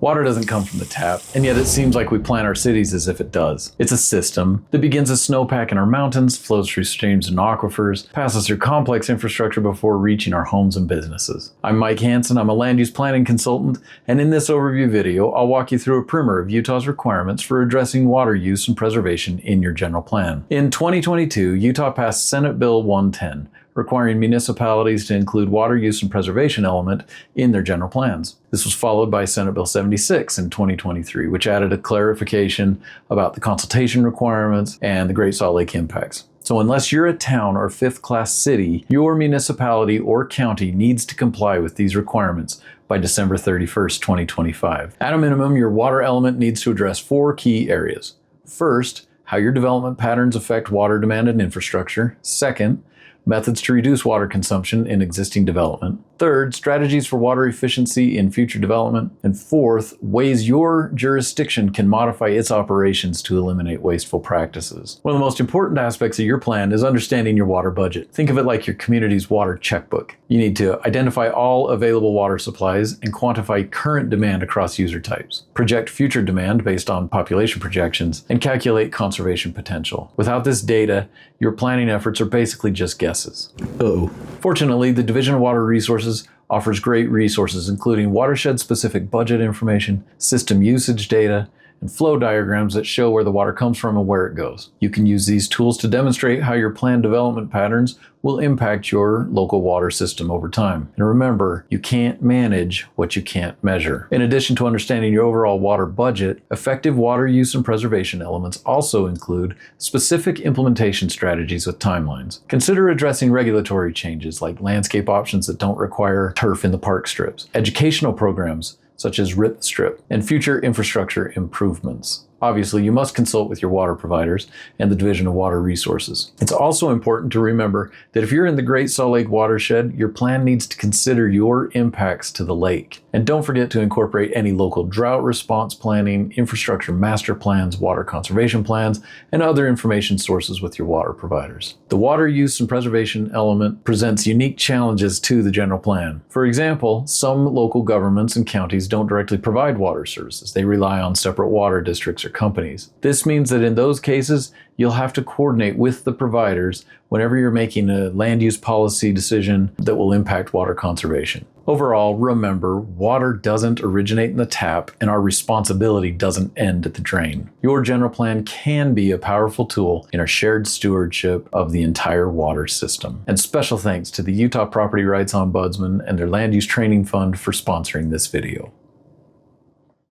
Water doesn't come from the tap, and yet it seems like we plan our cities as if it does. It's a system that begins as snowpack in our mountains, flows through streams and aquifers, passes through complex infrastructure before reaching our homes and businesses. I'm Mike Hansen, I'm a land use planning consultant, and in this overview video, I'll walk you through a primer of Utah's requirements for addressing water use and preservation in your general plan. In 2022, Utah passed Senate Bill 110, requiring municipalities to include water use and preservation element in their general plans. This was followed by Senate Bill 76 in 2023, which added a clarification about the consultation requirements and the Great Salt Lake impacts. So unless you're a town or fifth-class city, your municipality or county needs to comply with these requirements by December 31st, 2025. At a minimum, your water element needs to address 4 key areas. First, how your development patterns affect water demand and infrastructure. Second, methods to reduce water consumption in existing development. Third, strategies for water efficiency in future development. And fourth, ways your jurisdiction can modify its operations to eliminate wasteful practices. One of the most important aspects of your plan is understanding your water budget. Think of it like your community's water checkbook. You need to identify all available water supplies and quantify current demand across user types, project future demand based on population projections, and calculate conservation potential. Without this data, your planning efforts are basically just guesses. Fortunately, the Division of Water Resources offers great resources, including watershed-specific budget information, system usage data, and flow diagrams that show where the water comes from and where it goes. You can use these tools to demonstrate how your planned development patterns will impact your local water system over time. And remember, you can't manage what you can't measure. In addition to understanding your overall water budget, effective water use and preservation elements also include specific implementation strategies with timelines. Consider addressing regulatory changes like landscape options that don't require turf in the park strips, educational programs such as RIP Strip, and future infrastructure improvements. Obviously, you must consult with your water providers and the Division of Water Resources. It's also important to remember that if you're in the Great Salt Lake watershed, your plan needs to consider your impacts to the lake. And don't forget to incorporate any local drought response planning, infrastructure master plans, water conservation plans, and other information sources with your water providers. The water use and preservation element presents unique challenges to the general plan. For example, some local governments and counties don't directly provide water services. They rely on separate water districts or companies. This means that in those cases, you'll have to coordinate with the providers whenever you're making a land use policy decision that will impact water conservation. Overall, remember, water doesn't originate in the tap and our responsibility doesn't end at the drain. Your general plan can be a powerful tool in our shared stewardship of the entire water system. And special thanks to the Utah Property Rights Ombudsman and their Land Use Training Fund for sponsoring this video.